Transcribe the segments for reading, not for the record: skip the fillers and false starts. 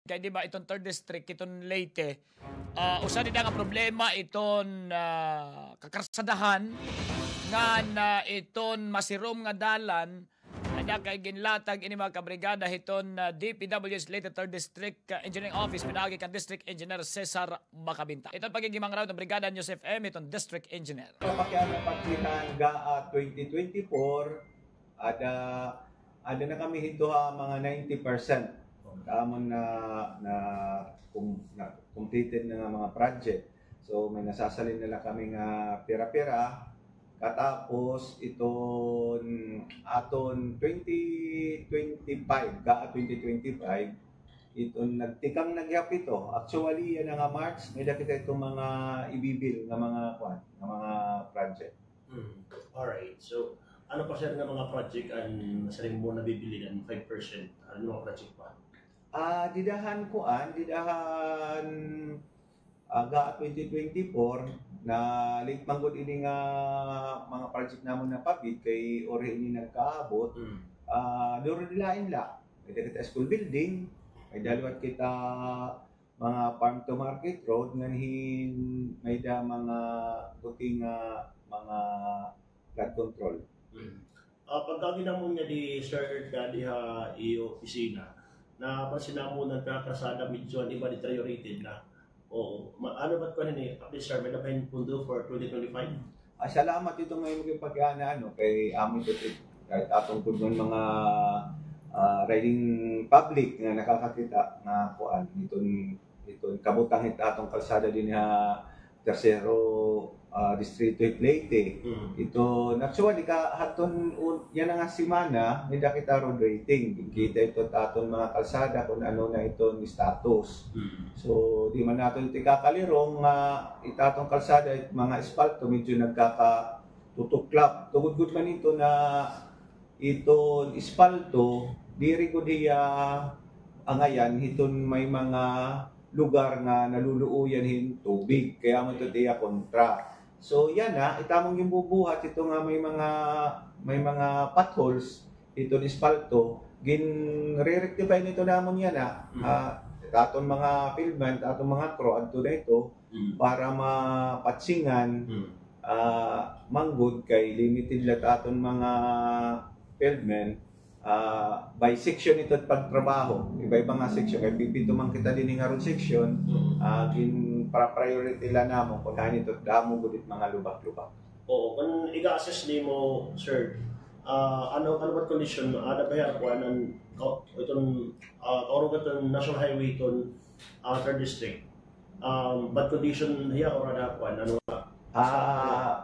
Kaya di ba itong third district, itong Leyte, usa din nga problema iton kakarsadahan nga na iton masirom nga dalan na kay ginlatag ini mga kabrigada hiton DPW's Leyte 3rd District Engineering Office pinagi kan District Engineer Cesar Macabinta. Iton pagigimang raw ng Brigada News FM iton District Engineer. Kapakyan na pagkihan ga 2024 ada na kami hito mga 90%. Kamon na completed na mga project. So may nasasalin nila kami nga pira-pira katapos iton aton 2025 iton nagtikang nagyap ito. Actually yan nga March may kita itong mga ibibil nga mga project. Alright. So ano pa sir nga mga project ang saling mo nabibili ng 5%? Ano mga project pa? Didahan aga 2024 na late manggod ini nga mga project namon na pabid kay ore ini nagkaabot. Duro dilain la. May kita school building, may dalawat kita mga farm to market road nganhin may da mga buting mga flood control. Pagkagin na mo niya di sir dadi ha iyo opisina na pasinamo ng kakasada medyo di ba di tayo rated na o ano ba't ko ni update sir may napahin pundo for 2025? Salamat ito ngayon maging pag-ana kay amin ito kahit atong kung mga riding public na nakakakita na kuan iton kabutang hit atong kalsada din ha tercero distrito Leyte. Ito actually ka haton yan nga semana may kita road rating kita ito aton mga kalsada kung ano na ito ni status. So di man naton tikakalirong itatong kalsada at mga espalto medyo nagkakatutuklap tugod man ito na iton espalto diri ko diya angayan hiton may mga lugar nga naluluuyan hin tubig kaya mo ito diya kontra. So yan itamong yung bubuhat ito nga may mga potholes ito ni espalto gin-re-rectify nito namon yan aton mga filmment aton mga crew adto na ito para mapatsingan manggod kay limited lat aton mga filmment by section ito pagtrabaho iba-iba nga section kay pipito man kita din nga road section para priority lang namo kung ito damo gudit mga lubak-lubak. Oo, kung i-assess ni mo sir ano ba condition ada ba yan kuanan itong kaurugan itong national highway itong 3rd district bad condition hiya or ada kuan ano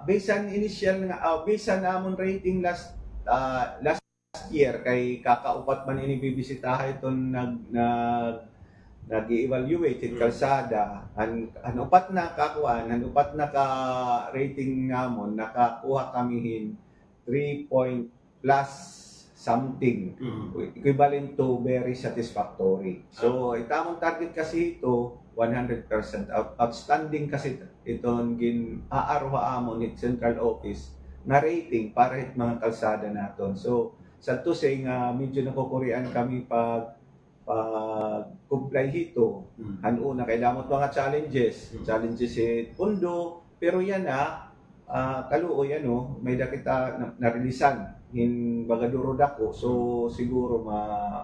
based on initial nga based on namon rating last year kay kakaupat man ini bibisitahan itong nag-evaluate in kalsada ang upat na kakuan ang upat na ka rating namon nakakuha kami 3 point plus something equivalent to very satisfactory. So itamong target kasi ito 100% outstanding kasi itong gin-aaruha amon it central office na rating para hit mga kalsada naton. So sa to say nga medyo nakukurian kami pag comply hito una kay damot mga challenges pundo pero yan kaluoy may dakita na-releasan hin bagaduro dako so siguro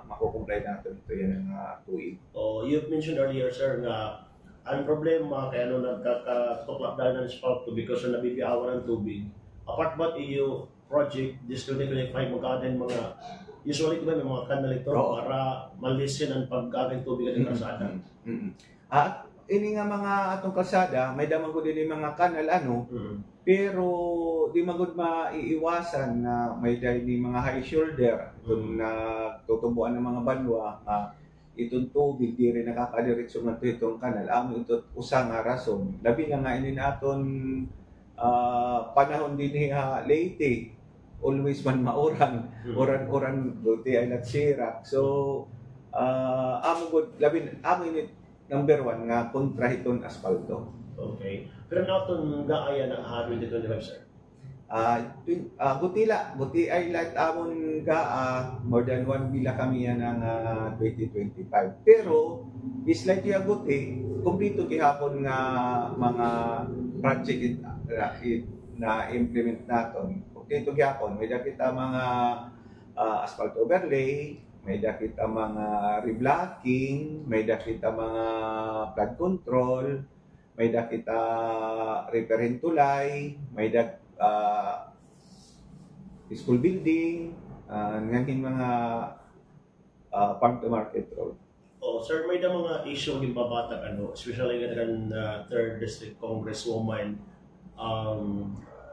makukumply natin ito yan ang tuig. You mentioned earlier sir nga ang problema kaya nagkakatuklap dahil ng spot because na nabibiawan ng tubig apart ba iyo project this 2025 magkakain mga usually diba may mga kanalektor para malisin ang pag-agay tubig ng kalsada. At ini nga mga atong kalsada may damang gud din mga kanal pero di magud maiiwasan na may dahil ni mga high shoulder kung tutubuan ng mga banwa itong tubig di rin nakakadiretso man itong kanal amo ito usa nga rason labi na nga ini naton panahon din Leyte always man mauran buti ay nagsira so amo gud labin amo ini number 1 nga kontra hiton asfalto. Okay pero naton gaaya na 2025 sir Buti ay light amon ka more than 1 bila kami yan ng 2025. Pero is like yung guti, kumplito kihapon nga mga project na implement naton. Kumplito kihapon, may kita mga asphalt overlay, may kita mga reblocking, may kita mga flood control, may kita repair and tulay, may school building, ngayong mga farm to market road. Oh, sir, may na mga issue yung babatag, especially kan 3rd District Congresswoman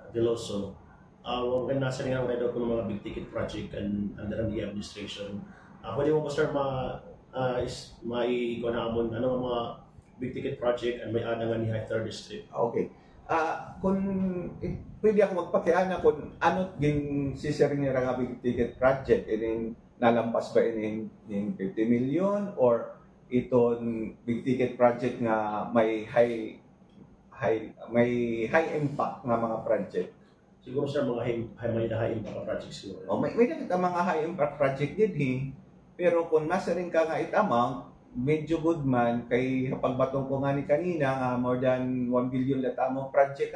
Veloso. Huwag nasa rin ang redo ko ng mga big ticket project under the administration. Pwede mo po, sir, maikonamon ano ang mga big ticket project and may anangan ni 3rd District? Okay. Kung pwede ako magpakiana kung ano yung sisiring niya nga big ticket project, nalampas ba yung 50 million or iton big ticket project nga may high impact nga mga project. Siguro sir, mga high impact project siguro. May nakita mga high impact project din pero kung nasa rin ka nga it amount, medyo good man kay pagbatong ko nga ni kanina nga more than 1 billion la tamong project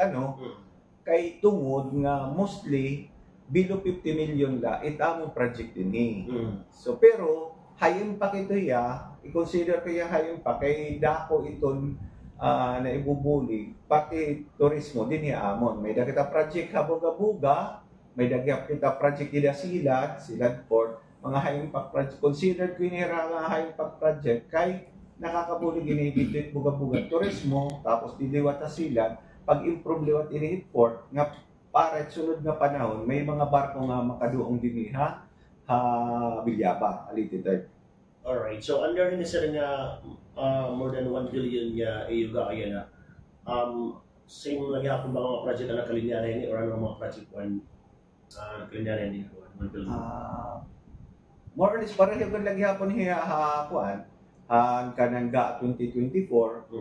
kay tungod nga mostly below 50 million la itamo project din So pero high impact ito i-consider ko high impact kay dako iton na ibubuli pati turismo din amon. May kita project Haboga-Buga, may kita project Silad Port, mga high impact project. Considered ko nga high impact project kay nakakabuli ginigit Buga-Buga turismo tapos diliwat Silad pag-improve liwat ini port nga para sunod nga panahon may mga barko nga makaduong dinhi Bilyaba alitid. Alright, so under ni sir nga more than 1 billion nga iyuga kaya na same lagi ako ba mga project na nakalinyara ni or ano mga project one nakalinyara ni 1 billion? More or less para yung lagi hapon kuan kanangga 2024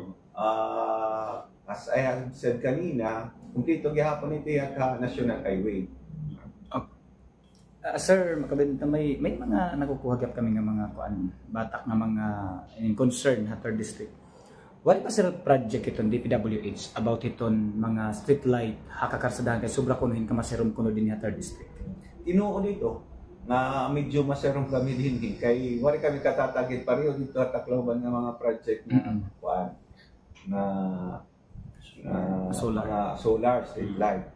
as I have said kanina, kumplito gihapon ito yung National Highway. Sir, makabenta may mga nakukuhagap kami ng mga batak ng mga concern sa 3rd District. Wala pa sir project iton DPWH about iton mga street light hakakarsadaan kay sobra kunuhin ka maserom kuno din sa 3rd District. Tinuod dito nga medyo maserom kami din kay wala kami katatagit pareho dito at Tacloban ng mga project na solar street light.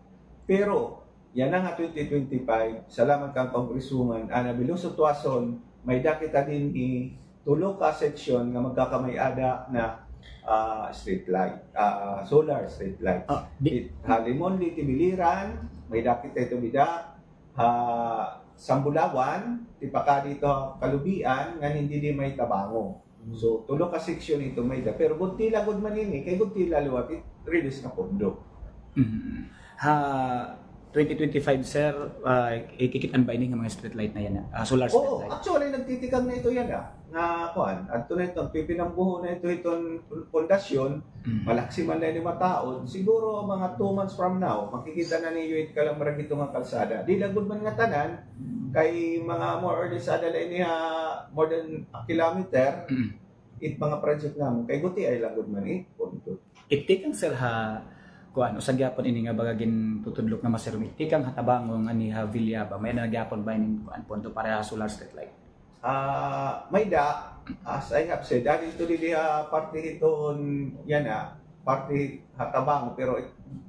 Pero yan nga 2025, salamat kang Congresswoman Ana Veloso Tuason, may dakita din tulo ka section nga magkakamay-ada na street light, solar street light. Halimon di Tibiliran, may dakita ito bida, Sambulawan, tipaka dito Kalubian, nga hindi di may Tabango. So, tulo ka section ito may da. Pero buntila good man kay buntila luwat, release na pondo. 2025 sir, ikikitan ba ini nga mga street light na yan? Solar street light? Actually nagtitikang na ito yan nga kuan. Adto na ito, pipinambuho na ito itong pundasyon, malaksi man na 5 taon, siguro mga 2 months from now, makikita na ninyo ka lang marag ito nga kalsada. Di lagod man nga tanan, kay mga more or less adala ini more than a kilometer, it mga project namin, kay guti ay lagod man punto. Itikang sir kuan usag gyapon ini nga bagagin tutudlok nga maserum itikang hatabangon nga ni Vilyaba may nagyapon ba ini kuan punto para solar street light? May as I have said, dahil ito din parte iton yan parte hatabang pero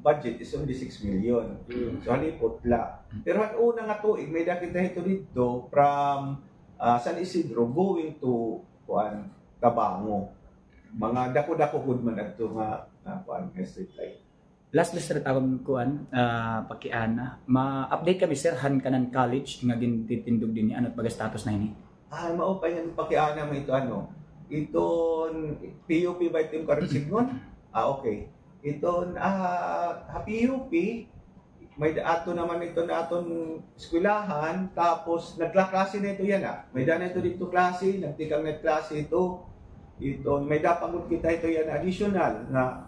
budget is only 6 million. So halipot la. Pero at una nga tuig may dakita ito dito from San Isidro going to kuan Tabango. Mga dako-dako good man adto nga kuan street light. Last Mr. Tawag kuan pakiana ma-update kami sir han kanan college nga gintitindog din ano baga status na ini. Mao pa yan pakiana mo ito iton PUP ba itong karesignon? Okay. Iton PUP may ato naman ito na aton eskwelahan tapos nagklase na ito yan may dana ito dito klase nagtikang na klase ito may dapagod kita ito yan additional na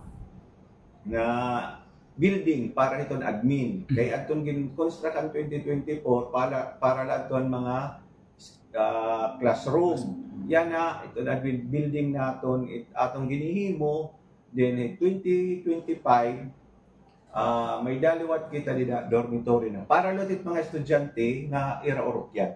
building para niton admin. Kay atong gin-construct ang 2024 para lang aton mga classroom. Yan na ito admin building naton atong ginihimo then 2025 may daliwat kita dida dormitory na para lutit mga estudyante nga ira-urok yan.